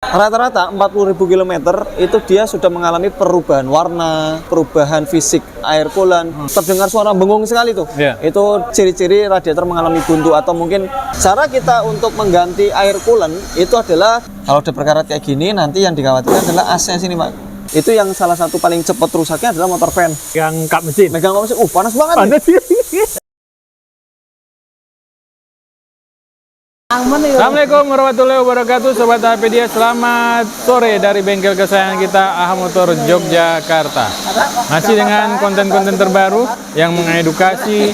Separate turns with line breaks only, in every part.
rata-rata 40.000 km itu dia sudah mengalami perubahan warna, perubahan fisik air coolant. Terdengar suara bengung sekali tuh. Itu ciri-ciri radiator mengalami buntu. Atau mungkin cara kita untuk mengganti air coolant itu adalah kalau udah berkarat kayak gini, nanti yang dikhawatirkan adalah AC sini, Pak. Itu yang salah satu paling cepat rusaknya adalah motor fan.
Yang kap mesin.
Megang kap mesin, panas banget.
Panas sih. Assalamualaikum warahmatullahi wabarakatuh, Sobat Apedia. Selamat sore dari bengkel kesayangan kita, AHA Motor Yogyakarta. Masih dengan konten-konten terbaru yang mengedukasi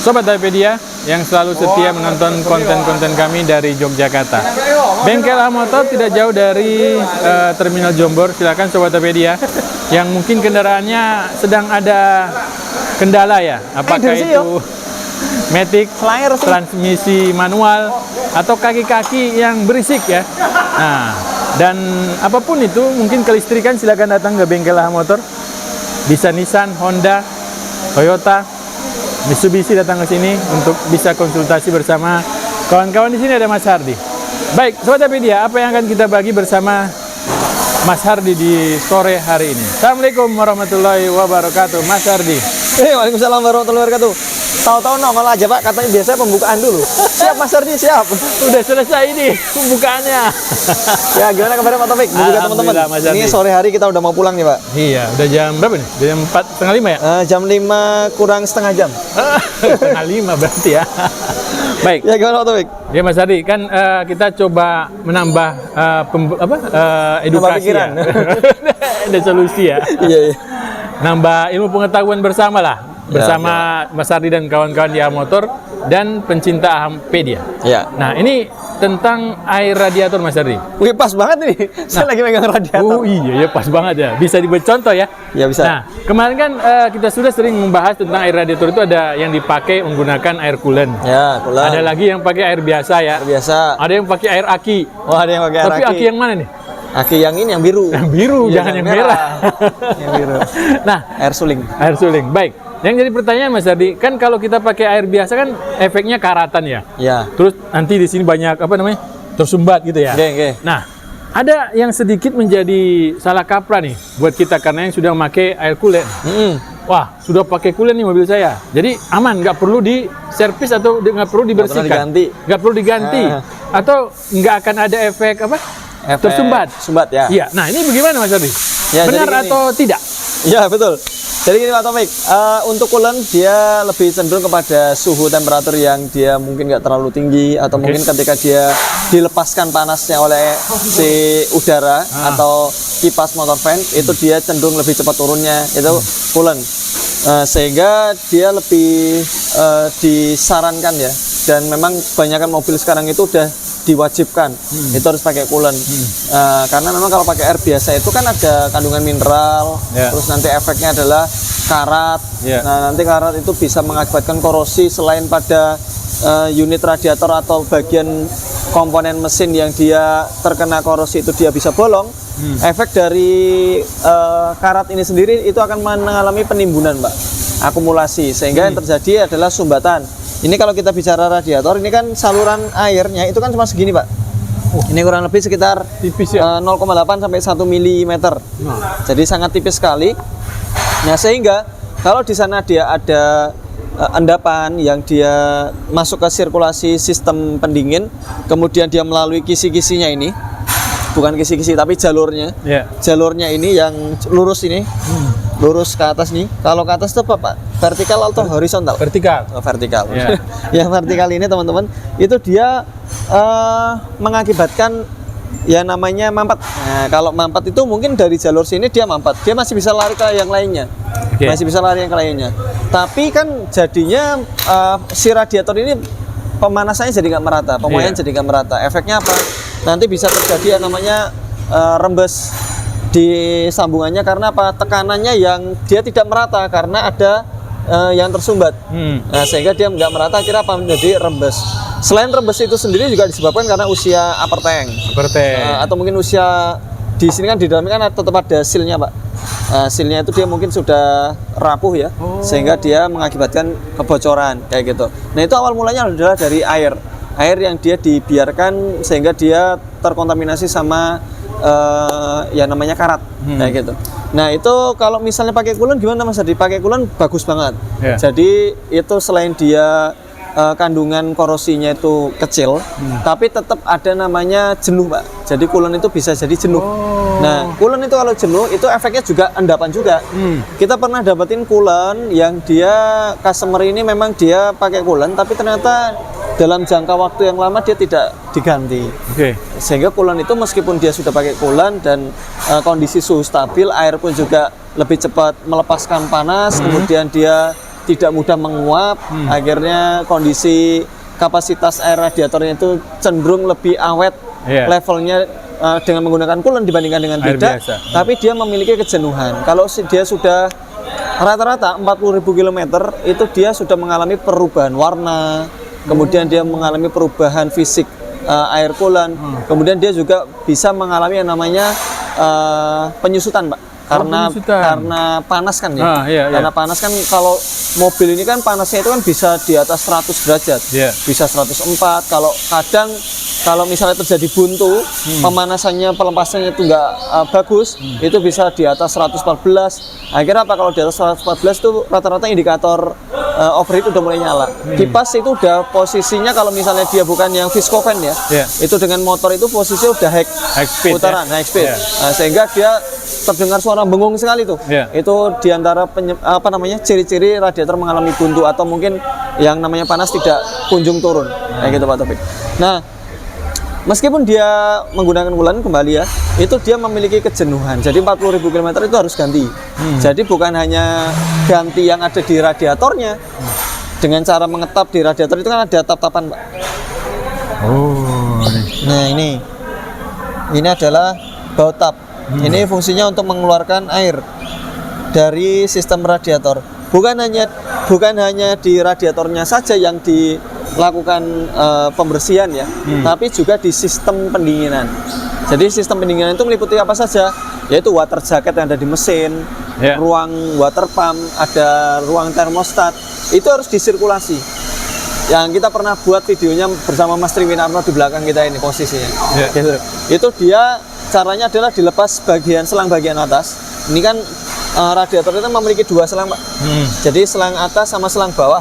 Sobat Apedia yang selalu setia menonton konten-konten kami dari Yogyakarta. Bengkel AHA Motor tidak jauh dari Terminal Jombor. Silakan Sobat Apedia yang mungkin kendaraannya sedang ada kendala ya, apakah itu matic, transmisi manual, atau kaki-kaki yang berisik ya. Nah, dan apapun itu, mungkin kelistrikan, silakan datang ke bengkel AHA Motor. Bisa Nissan, Honda, Toyota, Mitsubishi, datang ke sini untuk bisa konsultasi bersama kawan-kawan. Di sini ada Mas Hardi. Baik, Sobat Apedia, apa yang akan kita bagi bersama Mas Hardi di sore hari ini? Assalamualaikum warahmatullahi wabarakatuh, Mas Hardi.
Waalaikumsalam warahmatullahi wabarakatuh. Tahu-tahu nongol aja, Pak, katanya biasanya pembukaan dulu. Siap Mas Hardi, siap.
Udah selesai ini pembukaannya.
Ya, gimana kabarnya Pak Taufik? Juga teman-teman. Ini sore hari kita udah mau pulang nih, Pak.
Iya, udah jam berapa nih? Jam 4:30 ya?
Jam 5 kurang setengah jam.
Setengah 5 berarti ya. Baik.
Ya, gimana Pak Taufik?
Ya Mas Hardi, kan kita coba menambah edukasi ya. Ada solusi ya.
Iya.
Nambah ilmu pengetahuan bersama lah. Bersama Mas Hardi dan kawan-kawan di AHA Motor dan pencinta Apedia.
Ya.
Nah, ini tentang air radiator, Mas Hardi.
Wih, pas banget nih. Saya lagi megang radiator.
Oh iya, ya pas banget ya. Bisa dibuat contoh ya?
Ya, bisa.
Nah, kemarin kan kita sudah sering membahas tentang air radiator itu ada yang dipakai menggunakan air coolant.
Ya, coolant.
Ada lagi yang pakai air biasa ya.
Air biasa.
Ada yang pakai air aki.
Oh, ada yang pakai air aki.
Tapi aki yang mana nih?
Aki yang ini, yang biru.
Yang biru,
ya,
jangan yang merah.
Yang biru.
Nah,
air suling.
Air suling. Baik. Yang jadi pertanyaan Mas Hardi, kan kalau kita pakai air biasa kan efeknya karatan ya.
Ya.
Terus nanti di sini banyak apa namanya? Tersumbat gitu ya.
Oke.
Nah, ada yang sedikit menjadi salah kaprah nih buat kita karena yang sudah memakai air coolant. Wah, sudah pakai coolant nih mobil saya. Jadi aman, nggak perlu diservis atau nggak perlu dibersihkan. Nggak perlu diganti. Atau nggak akan ada efek apa? Tersumbat.
Sumbat ya.
Iya. Nah, ini bagaimana Mas Hardi?
Ya,
benar atau tidak?
Ya, betul. Jadi gini Pak Taufik, untuk coolant dia lebih cenderung kepada suhu temperatur yang dia mungkin nggak terlalu tinggi, atau mungkin ketika dia dilepaskan panasnya oleh si udara atau kipas motor fan, itu dia cenderung lebih cepat turunnya, itu coolant. Sehingga dia lebih disarankan ya, dan memang kebanyakan mobil sekarang itu udah diwajibkan itu harus pakai coolant. Karena memang kalau pakai air biasa itu kan ada kandungan mineral, terus nanti efeknya adalah karat. Nah, nanti karat itu bisa mengakibatkan korosi. Selain pada unit radiator atau bagian komponen mesin yang dia terkena korosi itu dia bisa bolong, efek dari karat ini sendiri itu akan mengalami penimbunan, Pak, akumulasi, sehingga yang terjadi adalah sumbatan. Ini kalau kita bicara radiator, ini kan saluran airnya itu kan cuma segini, Pak. Ini kurang lebih sekitar tipis ya? 0,8 sampai 1 mm. Jadi sangat tipis sekali. Nah, sehingga kalau di sana dia ada endapan yang dia masuk ke sirkulasi sistem pendingin, kemudian dia melalui kisi-kisinya ini, bukan kisi-kisi tapi jalurnya. Jalurnya ini yang lurus ini. Lurus ke atas nih. Kalau ke atas itu apa, Pak? Vertikal atau horizontal?
Vertikal.
Oh, vertikal. Yang vertikal ini teman-teman, itu dia mengakibatkan ya namanya mampet. Nah, kalau mampet itu mungkin dari jalur sini dia mampet. Dia masih bisa lari ke yang lainnya. Masih bisa lari yang ke lainnya. Tapi kan jadinya si radiator ini pemanasannya jadi nggak merata, pemuaian jadi nggak merata. Efeknya apa? Nanti bisa terjadi yang namanya rembes di sambungannya. Karena apa? Tekanannya yang dia tidak merata karena ada yang tersumbat. Nah, sehingga dia nggak merata, akhirnya apa? Menjadi rembes. Selain rembes itu sendiri juga disebabkan karena usia upper tank. Atau mungkin usia di sini kan di dalamnya kan tetap ada sealnya, Pak. Sealnya itu dia mungkin sudah rapuh ya, sehingga dia mengakibatkan kebocoran kayak gitu. Nah, itu awal mulanya adalah dari air. air yang dia dibiarkan sehingga dia terkontaminasi sama ya namanya karat kayak gitu. Nah itu kalau misalnya pakai coolant gimana Mas Hadi? Pakai coolant bagus banget. Jadi itu selain dia kandungan korosinya itu kecil, tapi tetap ada namanya jenuh Pak. Jadi coolant itu bisa jadi jenuh. Nah coolant itu kalau jenuh itu efeknya juga endapan juga. Kita pernah dapetin coolant yang dia customer ini memang dia pakai coolant, tapi ternyata dalam jangka waktu yang lama dia tidak diganti. Sehingga coolant itu meskipun dia sudah pakai coolant dan kondisi suhu stabil, air pun juga lebih cepat melepaskan panas, kemudian dia tidak mudah menguap, akhirnya kondisi kapasitas air radiatornya itu cenderung lebih awet levelnya dengan menggunakan coolant dibandingkan dengan tidak, tapi dia memiliki kejenuhan. Kalau dia sudah rata-rata 40.000 km itu dia sudah mengalami perubahan warna, kemudian dia mengalami perubahan fisik air coolant, kemudian dia juga bisa mengalami yang namanya penyusutan Pak. Karena panas kan ya. Karena panas kan kalau mobil ini kan panasnya itu kan bisa di atas 100 derajat. Bisa 104. Kalau misalnya terjadi buntu, pemanasannya pelepasannya itu nggak bagus, itu bisa di atas 114. Akhirnya apa, kalau di atas 114 itu rata-rata indikator overheat udah mulai nyala. Kipas itu udah posisinya kalau misalnya dia bukan yang viscofan ya, itu dengan motor itu posisinya udah high speed, putaran high speed. Nah, sehingga dia terdengar suara bengung sekali tuh. Itu diantara ciri-ciri radiator mengalami buntu atau mungkin yang namanya panas tidak kunjung turun. Kayak gitu Pak Taufik. Nah, meskipun dia menggunakan coolant kembali ya, itu dia memiliki kejenuhan. Jadi 40.000 km itu harus ganti. Jadi bukan hanya ganti yang ada di radiatornya. Dengan cara mengetap di radiator itu kan ada tap-tapan Pak. Nah ini adalah baut tap. Ini fungsinya untuk mengeluarkan air dari sistem radiator. Bukan hanya di radiatornya saja yang dilakukan pembersihan ya, tapi juga di sistem pendinginan. Jadi sistem pendinginan itu meliputi apa saja? Yaitu water jacket yang ada di mesin, ruang water pump, ada ruang termostat. Itu harus disirkulasi. Yang kita pernah buat videonya bersama Mas Triwinarno di belakang kita ini posisinya. Gitu. Itu dia caranya adalah dilepas selang bagian atas. Ini kan radiator itu memiliki dua selang Pak. Jadi selang atas sama selang bawah.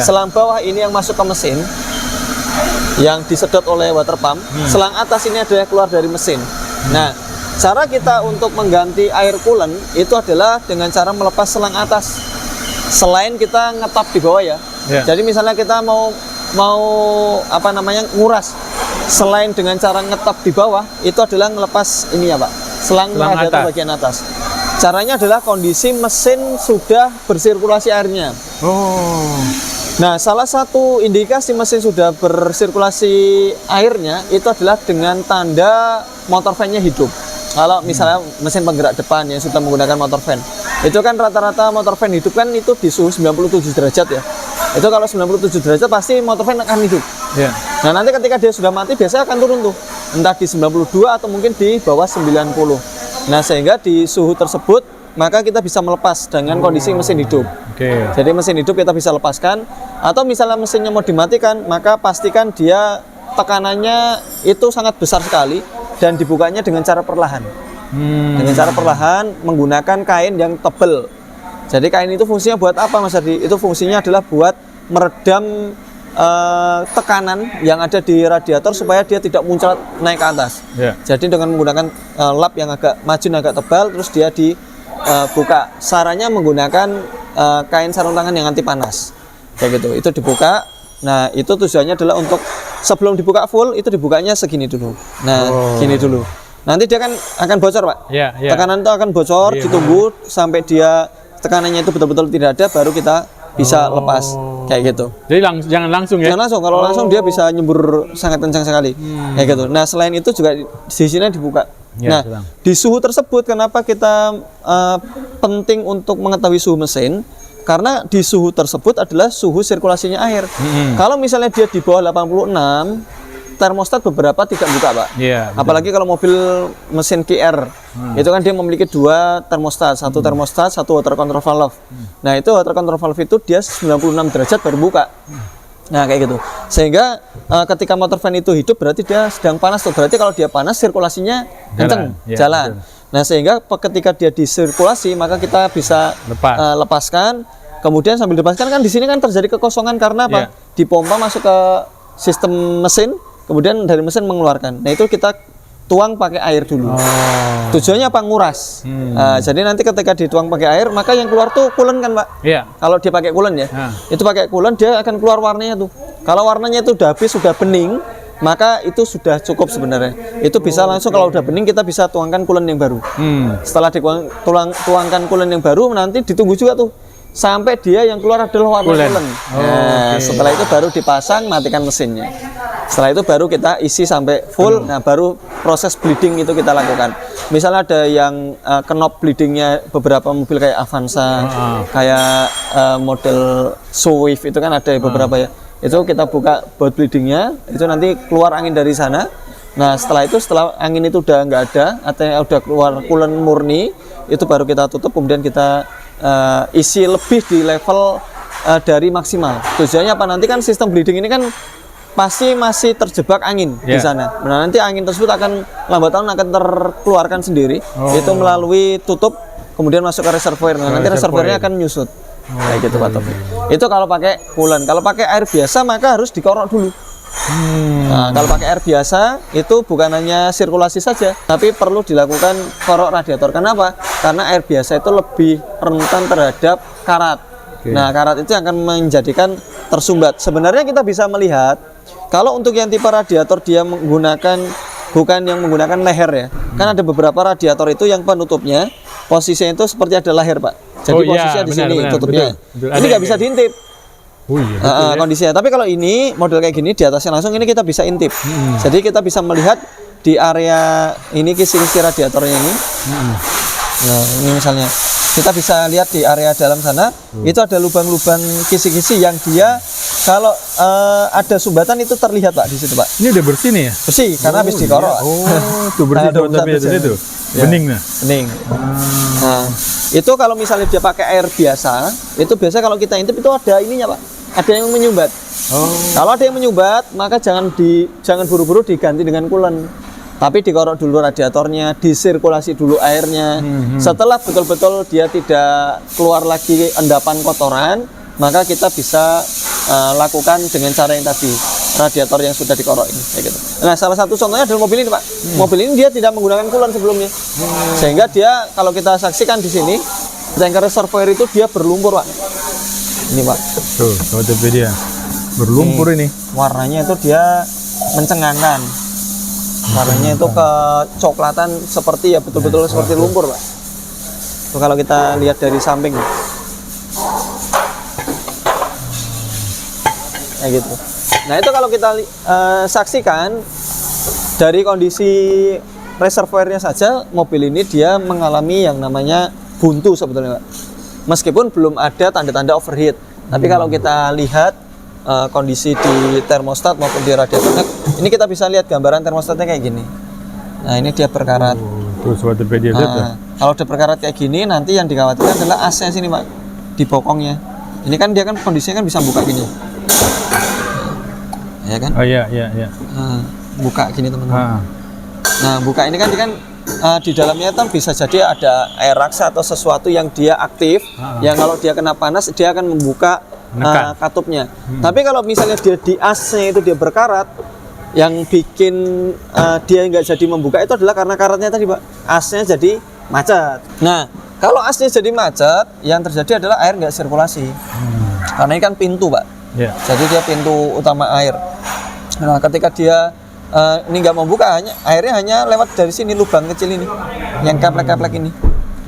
Selang bawah ini yang masuk ke mesin, yang disedot oleh water pump. Selang atas ini adalah keluar dari mesin. Nah, cara kita untuk mengganti air coolant itu adalah dengan cara melepas selang atas. Selain kita ngetap di bawah ya. Jadi misalnya kita mau nguras, selain dengan cara ngetap di bawah, itu adalah ngelepas ini ya Pak, selang radiator bagian atas. Caranya adalah kondisi mesin sudah bersirkulasi airnya. Nah, salah satu indikasi mesin sudah bersirkulasi airnya itu adalah dengan tanda motor fan-nya hidup. Kalau misalnya mesin penggerak depan yang sudah menggunakan motor fan, itu kan rata-rata motor fan hidup kan itu di suhu 97 derajat ya. Itu kalau 97 derajat pasti motor fan akan hidup. Nah, nanti ketika dia sudah mati biasanya akan turun tuh, entah di 92 atau mungkin di bawah 90. Nah, sehingga di suhu tersebut maka kita bisa melepas dengan kondisi mesin hidup. Jadi mesin hidup kita bisa lepaskan, atau misalnya mesinnya mau dimatikan, maka pastikan dia tekanannya itu sangat besar sekali dan dibukanya dengan cara perlahan. Dengan cara perlahan menggunakan kain yang tebal. Jadi kain itu fungsinya buat apa Mas Hadi? Itu fungsinya adalah buat meredam tekanan yang ada di radiator supaya dia tidak muncrat naik ke atas. Jadi dengan menggunakan lap yang agak margin agak tebal, terus dia dibuka. Sarannya menggunakan kain sarung tangan yang anti panas. Kayak gitu. Itu dibuka. Nah, itu tujuannya adalah untuk sebelum dibuka full itu dibukanya segini dulu. Nah, gini dulu. Nanti dia akan bocor, Pak. Tekanan itu akan bocor, ditunggu sampai dia tekanannya itu betul-betul tidak ada, baru kita bisa lepas kayak gitu.
Jadi jangan langsung ya?
Jangan langsung. Kalau langsung dia bisa nyembur sangat kencang sekali. Kayak gitu. Nah, selain itu juga di sini dibuka. Nah, di suhu tersebut kenapa kita penting untuk mengetahui suhu mesin? Karena di suhu tersebut adalah suhu sirkulasinya air. Kalau misalnya dia di bawah 86, termostat beberapa tidak buka, Pak. Apalagi kalau mobil mesin QR, itu kan dia memiliki dua termostat, satu termostat, satu water control valve. Nah, itu water control valve itu dia 96 derajat baru buka. Nah kayak gitu. Sehingga ketika motor fan itu hidup berarti dia sedang panas tuh. Berarti kalau dia panas sirkulasinya kenceng, jalan. Nah sehingga ketika dia disirkulasi maka kita bisa lepaskan. Kemudian sambil dilepaskan kan di sini kan terjadi kekosongan karena apa? Dipompa masuk ke sistem mesin, kemudian dari mesin mengeluarkan. Nah itu kita tuang pakai air dulu. Tujuannya apa? Nguras. Jadi nanti ketika dituang pakai air, maka yang keluar tuh coolant kan, Pak? Iya. Kalau dia pakai coolant ya, itu pakai coolant dia akan keluar warnanya tuh. Kalau warnanya itu udah habis, sudah bening, maka itu sudah cukup sebenarnya. Itu bisa langsung kalau udah bening kita bisa tuangkan coolant yang baru. Setelah tuangkan coolant yang baru, nanti ditunggu juga tuh sampai dia yang keluar adalah warna coolant. Setelah itu baru dipasang, matikan mesinnya. Setelah itu baru kita isi sampai full. Nah baru proses bleeding itu kita lakukan. Misalnya ada yang knop bleedingnya beberapa mobil kayak Avanza, kayak model Swift itu kan ada beberapa ya. Itu kita buka baut bleedingnya, itu nanti keluar angin dari sana. Nah setelah itu, setelah angin itu udah nggak ada, artinya udah keluar coolant murni, itu baru kita tutup, kemudian kita isi lebih di level dari maksimal. Tujuannya apa? Nanti kan sistem bleeding ini kan pasti masih terjebak angin di sana. Nah nanti angin tersebut akan lambat laun akan terkeluarkan sendiri, itu melalui tutup, kemudian masuk ke reservoir. Nah nanti reservoirnya akan menyusut. Kayak gitu Pak Taufik. Itu kalau pakai coolant. Kalau pakai air biasa maka harus dikorok dulu. Nah, kalau pakai air biasa itu bukan hanya sirkulasi saja, tapi perlu dilakukan korok radiator. Kenapa? Karena air biasa itu lebih rentan terhadap karat. Nah, karat itu akan menjadikan tersumbat. Sebenarnya kita bisa melihat kalau untuk yang tipe radiator dia menggunakan bukan yang menggunakan leher ya. Kan ada beberapa radiator itu yang penutupnya posisinya itu seperti ada leher, Pak. Jadi posisinya di sini tutupnya. Betul. Ini nggak bisa diintip. Kondisinya. Tapi kalau ini model kayak gini di atasnya langsung ini kita bisa intip. Jadi kita bisa melihat di area ini kisi-kisi radiatornya ini. Nah, ini misalnya kita bisa lihat di area dalam sana itu ada lubang-lubang kisi-kisi yang dia kalau ada sumbatan itu terlihat Pak di situ Pak.
Ini udah bersih nih ya?
Bersih karena habis dikorok.
Tuh bersih tapi itu. Bening nah.
Bening. Nah, itu kalau misalnya dia pakai air biasa, itu biasa kalau kita intip itu ada ininya Pak. Ada yang menyumbat. Kalau ada yang menyumbat, maka jangan buru-buru diganti dengan coolant. Tapi dikorok dulu radiatornya, disirkulasi dulu airnya. Setelah betul-betul dia tidak keluar lagi endapan kotoran, maka kita bisa lakukan dengan cara yang tadi, radiator yang sudah dikorok ini kayak gitu. Nah salah satu contohnya adalah mobil ini Pak. Mobil ini dia tidak menggunakan coolant sebelumnya, sehingga dia kalau kita saksikan di sini tanker reservoir itu dia berlumpur Pak. Ini Pak.
Tuh, sobat dia berlumpur ini.
Warnanya itu dia mencengangan. Warnanya itu kecoklatan seperti ya betul-betul seperti lumpur Pak. Tuh, kalau kita lihat dari samping. Kayak gitu. Nah itu kalau kita saksikan dari kondisi reservoirnya saja mobil ini dia mengalami yang namanya buntu sebetulnya Pak. Meskipun belum ada tanda-tanda overheat, tapi kalau kita lihat kondisi di termostat maupun di radiatornya, ini kita bisa lihat gambaran termostatnya kayak gini. Nah ini dia berkarat. Kalau udah berkarat kayak gini, nanti yang dikhawatirkan adalah AC sini Pak, di bokongnya. Ini kan dia kan kondisinya kan bisa buka gini. Ya kan?
Oh iya.
Buka gini teman-teman. Nah buka ini kan dia kan di dalamnya kan bisa jadi ada air raksa atau sesuatu yang dia aktif, yang kalau dia kena panas dia akan membuka katupnya. Tapi kalau misalnya dia di AC itu dia berkarat, yang bikin dia nggak jadi membuka itu adalah karena karatnya tadi Pak, AC-nya jadi macet. Nah kalau AC-nya jadi macet, yang terjadi adalah air nggak sirkulasi. Karena ini kan pintu Pak. Jadi dia pintu utama air. Nah ketika dia ini nggak mau buka, airnya hanya lewat dari sini lubang kecil ini, yang keplek-keplek ini.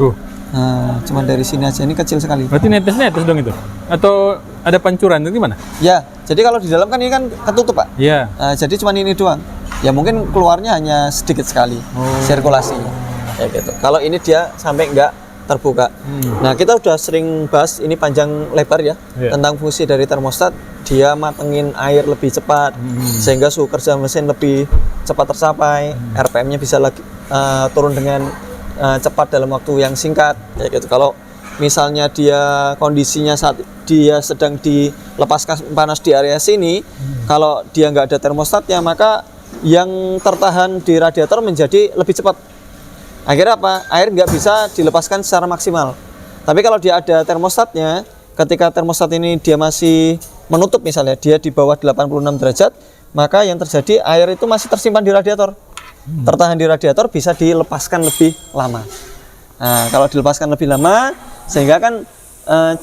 Tuh. Nah, cuma dari sini aja, ini kecil sekali.
Berarti netes dong itu? Atau ada pancuran itu gimana?
Ya, jadi kalau di dalam kan ini kan ketutup Pak.
Iya.
Jadi cuma ini doang. Ya mungkin keluarnya hanya sedikit sekali sirkulasinya. Kayak gitu. Kalau ini dia sampai nggak terbuka. Nah kita udah sering bahas ini panjang lebar ya tentang fungsi dari termostat. Dia matengin air lebih cepat sehingga suhu kerja mesin lebih cepat tercapai, RPM-nya bisa lagi turun dengan cepat dalam waktu yang singkat kayak gitu. Kalau misalnya dia kondisinya saat dia sedang dilepaskan panas di area sini, kalau dia nggak ada termostatnya, maka yang tertahan di radiator menjadi lebih cepat. Akhirnya apa? Air nggak bisa dilepaskan secara maksimal. Tapi kalau dia ada termostatnya, ketika termostat ini dia masih menutup, misalnya dia di bawah 86 derajat, maka yang terjadi air itu masih tersimpan di radiator. Tertahan di radiator, bisa dilepaskan lebih lama. Nah, kalau dilepaskan lebih lama, sehingga kan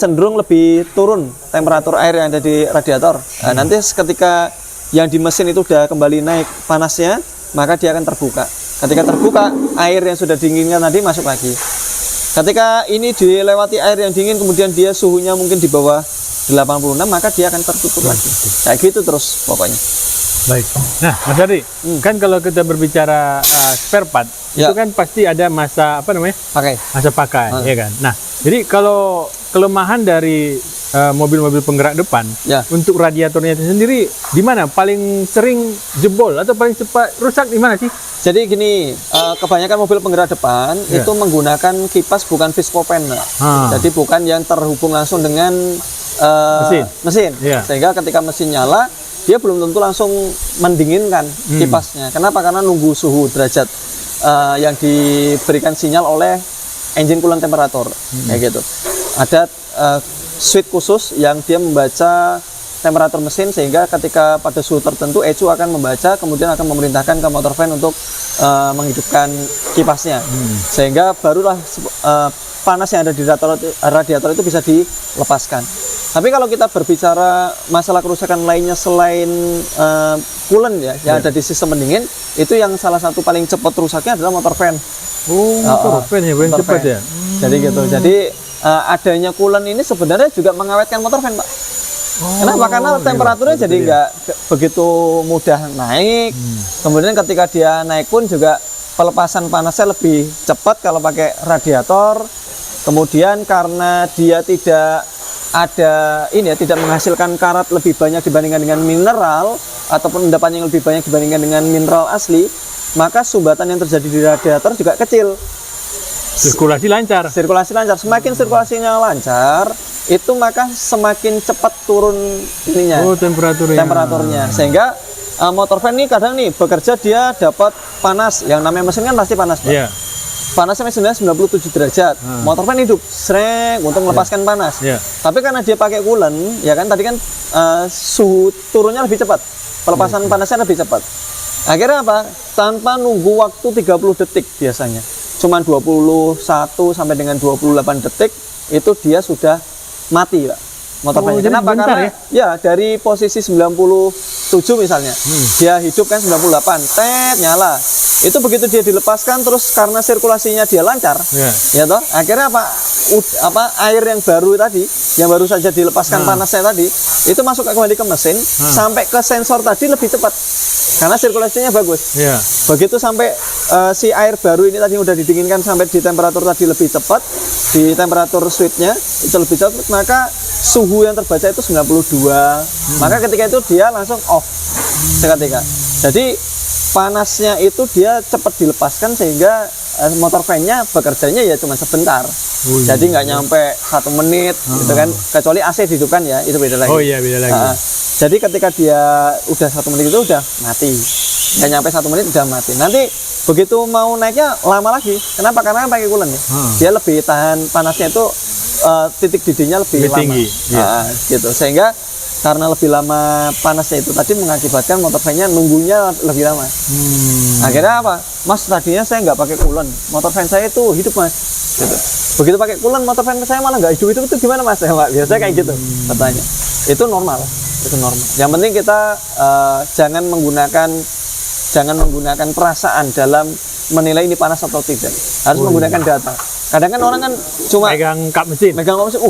cenderung lebih turun temperatur air yang ada di radiator. Nah, nanti ketika yang di mesin itu udah kembali naik panasnya, maka dia akan terbuka. Ketika terbuka, air yang sudah dinginkan tadi masuk lagi. Ketika ini dilewati air yang dingin, kemudian dia suhunya mungkin di bawah 86, maka dia akan tertutup lagi. Kayak gitu terus pokoknya.
Baik. Nah, Mas Ardi, kan kalau kita berbicara spare part, itu kan pasti ada masa masa pakai, ya kan. Nah, jadi kalau kelemahan dari mobil-mobil penggerak depan untuk radiatornya itu sendiri, di mana paling sering jebol atau paling cepat rusak di mana sih?
Jadi gini, kebanyakan mobil penggerak depan itu menggunakan kipas bukan viscopan, jadi bukan yang terhubung langsung dengan mesin. Sehingga ketika mesin nyala, dia belum tentu langsung mendinginkan kipasnya. Kenapa? Karena nunggu suhu derajat yang diberikan sinyal oleh engine coolant temperature, kayak gitu. Ada switch khusus yang dia membaca temperatur mesin, sehingga ketika pada suhu tertentu ECU akan membaca, kemudian akan memerintahkan ke motor fan untuk menghidupkan kipasnya, sehingga barulah panas yang ada di radiator itu bisa dilepaskan. Tapi kalau kita berbicara masalah kerusakan lainnya selain coolant yang ada di sistem pendingin, itu yang salah satu paling cepat rusaknya adalah motor fan.
Motor fan ya, paling cepat ya.
Jadi gitu. Jadi adanya coolant ini sebenarnya juga mengawetkan motor fan, Pak. Kenapa? Karena temperaturnya jadi nggak begitu mudah naik. Kemudian ketika dia naik pun juga pelepasan panasnya lebih cepat kalau pakai radiator. Kemudian karena dia tidak tidak menghasilkan karat lebih banyak dibandingkan dengan mineral, ataupun endapan yang lebih banyak dibandingkan dengan mineral asli, maka sumbatan yang terjadi di radiator juga kecil.
Sirkulasi lancar.
Semakin sirkulasinya lancar, itu maka semakin cepat turun ininya. Temperaturnya. Sehingga motor fan ini kadang bekerja, dia dapat panas. Yang namanya mesin kan pasti panas, Pak. Panasnya sebenarnya 97 derajat. Motor fan hidup untuk melepaskan panas. Tapi karena dia pakai coolant, ya kan, tadi kan suhu turunnya lebih cepat, pelepasan panasnya lebih cepat. Akhirnya apa? Tanpa nunggu waktu 30 detik biasanya, cuma 21 sampai dengan 28 detik itu dia sudah mati, Pak, motor fan. Kenapa? Karena dari posisi 97 misalnya, dia hidup kan 98, nyala. Itu begitu dia dilepaskan, terus karena sirkulasinya dia lancar, ya toh, akhirnya air yang baru tadi, yang baru saja dilepaskan panasnya tadi, itu masuk kembali ke mesin, sampai ke sensor tadi lebih cepat karena sirkulasinya bagus. Begitu sampai si air baru ini tadi udah didinginkan sampai di temperatur tadi lebih cepat, di temperatur switchnya itu lebih cepat, maka suhu yang terbaca itu 92. Maka ketika itu dia langsung off seketika. Jadi panasnya itu dia cepat dilepaskan, sehingga motor fan-nya bekerjanya ya cuma sebentar. Jadi nggak nyampe 1 menit gitu kan, kecuali AC dihidupkan ya, itu beda lagi.
Beda lagi.
Jadi ketika dia udah 1 menit itu udah mati, nggak nyampe 1 menit udah mati. Nanti begitu mau naiknya lama lagi. Kenapa? Karena pakai coolant ya. Dia lebih tahan panasnya itu, titik didihnya lebih lama
tinggi.
gitu, sehingga karena lebih lama panasnya itu tadi mengakibatkan motor fan-nya nunggunya lebih lama. Akhirnya apa? Mas, tadinya saya nggak pakai coolant, motor fan saya itu hidup, Mas. Gitu. Begitu pakai coolant, motor fan saya malah nggak hidup. Itu gimana, Mas? Biasanya kayak gitu katanya. Itu normal. Yang penting kita jangan menggunakan perasaan dalam menilai ini panas atau tidak. Harus menggunakan data. Kadang kan orang kan cuma
megang kap mesin,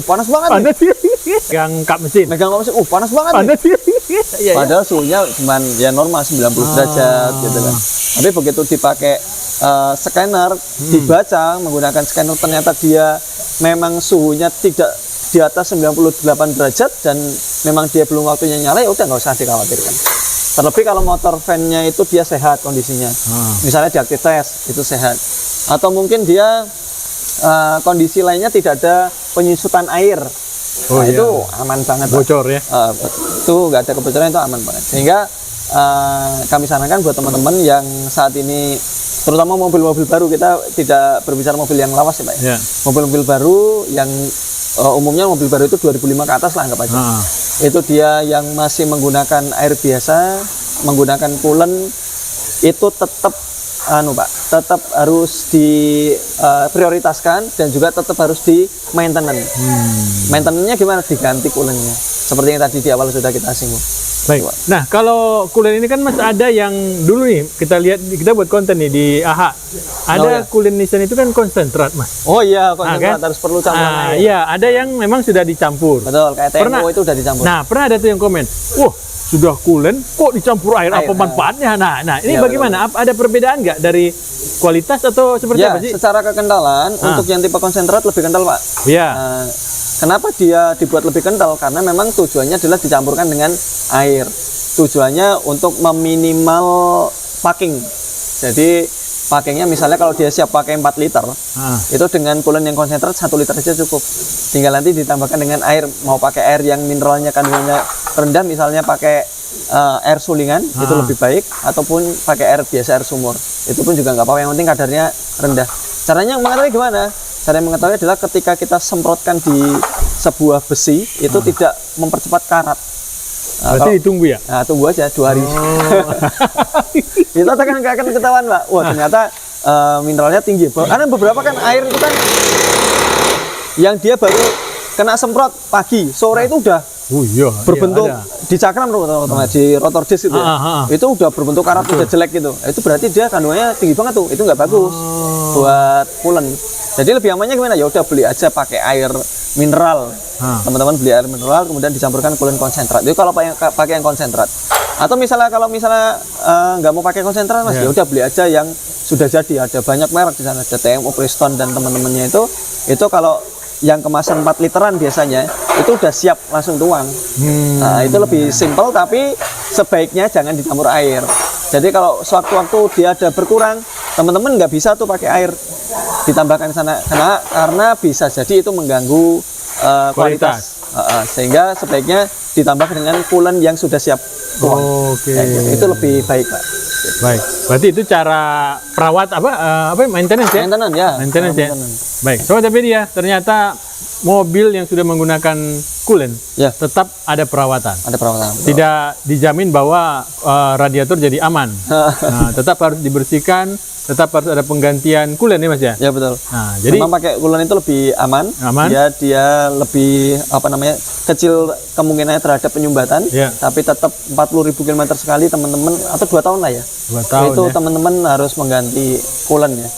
panas banget.
Megang kap mesin,
panas banget. Padahal suhunya cuma ya normal 90 derajat gitu kan. Tapi begitu dipakai scanner, dibaca menggunakan scanner, ternyata dia memang suhunya tidak di atas 98 derajat dan memang dia belum waktunya nyala, ya udah nggak usah dikhawatirkan. Terlebih kalau motor fan-nya itu dia sehat kondisinya, misalnya di active test itu sehat, atau mungkin dia kondisi lainnya tidak ada penyusutan air.
Oh,
Nah,
iya.
itu aman banget, Pak.
Bocor ya.
Itu nggak ada kebocoran, itu aman banget. Sehingga kami sarankan buat teman-teman yang saat ini, terutama mobil-mobil baru, kita tidak berbicara mobil yang lawas ya Pak.
Ya.
Mobil-mobil baru yang umumnya mobil baru itu 2005 ke atas lah anggap aja. Itu dia yang masih menggunakan air biasa, menggunakan coolant, itu tetap Pak, tetap harus diprioritaskan dan juga tetap harus di maintenance. Maintenance-nya gimana? Diganti coolant-nya. Seperti yang tadi di awal sudah kita singgung.
Baik. Nah, kalau kulen ini kan Mas ada yang dulu nih kita lihat, kita buat konten nih di AHA. Ada kulen Nissan itu kan konsentrat, Mas.
Oh iya, konsentrat
kan?
harus perlu campuran air.
Iya, ada yang memang sudah dicampur.
Betul, kayak TMO itu udah dicampur.
Nah, pernah ada tuh yang komen, wah sudah kulen kok dicampur air, apa manfaatnya? Nah ini
Ya,
bagaimana? Ada perbedaan nggak dari kualitas atau seperti
ya,
apa sih?
secara kekentalan untuk yang tipe konsentrat lebih kental Pak.
Iya.
Kenapa dia dibuat lebih kental? Karena memang tujuannya adalah dicampurkan dengan air. Tujuannya untuk meminimal packing. Jadi packingnya misalnya kalau dia siap pakai 4 liter, itu dengan coolant yang konsentrat 1 liter saja cukup. Tinggal nanti ditambahkan dengan air, mau pakai air yang mineralnya kandungannya rendah, misalnya pakai air sulingan, itu lebih baik, ataupun pakai air biasa, air sumur. Itu pun juga nggak apa-apa, yang penting kadarnya rendah. Caranya mengetahui gimana? Cara yang mengetahui adalah ketika kita semprotkan di sebuah besi, itu tidak mempercepat karat.
Berarti ditunggu ya?
Nah, tunggu aja 2 hari. Itu nggak akan ketahuan, Pak. Wah, ternyata mineralnya tinggi. Karena beberapa kan air itu kan yang dia baru kena semprot pagi, sore itu udah berbentuk di cakram di rotor disk itu ya. Itu udah berbentuk karat, udah jelek gitu. Itu berarti dia kandungannya tinggi banget tuh. Itu nggak bagus buat coolant. Jadi lebih amannya gimana? Ya udah beli aja pakai air mineral. Teman-teman beli air mineral kemudian dicampurkan coolant konsentrat. Itu kalau pakai yang konsentrat. Atau kalau misalnya nggak mau pakai konsentrat Mas, ya udah beli aja yang sudah jadi. Ada banyak merek di sana, ada TMO, Preston dan teman-temannya itu. Itu kalau yang kemasan 4 literan biasanya itu udah siap langsung tuang. Nah, itu lebih simpel, tapi sebaiknya jangan dicampur air. Jadi kalau sewaktu-waktu dia ada berkurang, teman-teman nggak bisa tuh pakai air ditambahkan di sana, karena bisa jadi itu mengganggu kualitas. Sehingga sebaiknya ditambah dengan coolant yang sudah siap tuang. Itu lebih baik, Pak.
Baik, berarti itu cara perawat maintenance ya? Maintenance ya. Baik, Sobat Apedia, ternyata mobil yang sudah menggunakan coolant tetap ada perawatan.
Ada perawatan.
Tidak dijamin bahwa radiator jadi aman. Nah, tetap harus dibersihkan, tetap harus ada penggantian coolant ya Mas ya?
Ya betul.
Nah, jadi
memang pakai coolant itu lebih aman. Dia lebih kecil kemungkinannya terhadap penyumbatan. Tapi tetap 40.000 km sekali teman-teman, atau 2 tahun lah ya.
2 tahun
itu teman-teman harus mengganti coolant ya.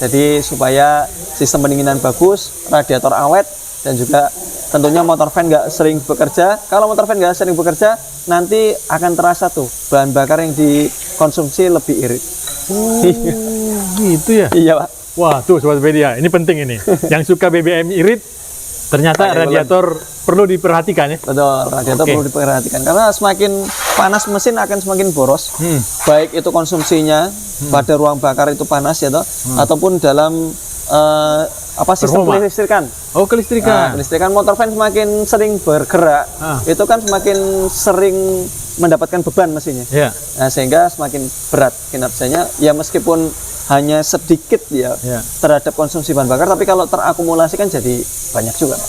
Jadi supaya sistem pendinginan bagus, radiator awet, dan juga tentunya motor fan nggak sering bekerja. Kalau motor fan nggak sering bekerja, nanti akan terasa tuh bahan bakar yang dikonsumsi lebih irit.
Gitu ya?
Iya Pak.
Wah tuh Sobat Apedia, ini penting ini. Yang suka BBM irit, ternyata radiator perlu diperhatikan ya?
Betul, radiator perlu diperhatikan. Karena semakin panas mesin akan semakin boros. Baik itu konsumsinya pada ruang bakar itu panas ya toh, ataupun dalam sistem kelistrikan.
Oh, kelistrikan.
Kelistrikan motor fan semakin sering bergerak, itu kan semakin sering mendapatkan beban mesinnya. Nah, sehingga semakin berat kinerjanya. Ya meskipun hanya sedikit ya terhadap konsumsi bahan bakar, tapi kalau terakumulasi kan jadi banyak juga.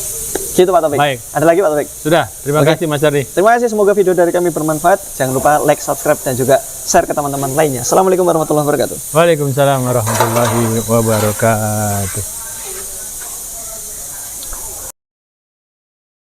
Gitu Pak Taufik.
Baik.
Ada lagi Pak Taufik?
Sudah, terima kasih Mas Ardi.
Terima kasih, semoga video dari kami bermanfaat. Jangan lupa like, subscribe, dan juga share ke teman-teman lainnya. Assalamualaikum warahmatullahi wabarakatuh.
Waalaikumsalam warahmatullahi wabarakatuh.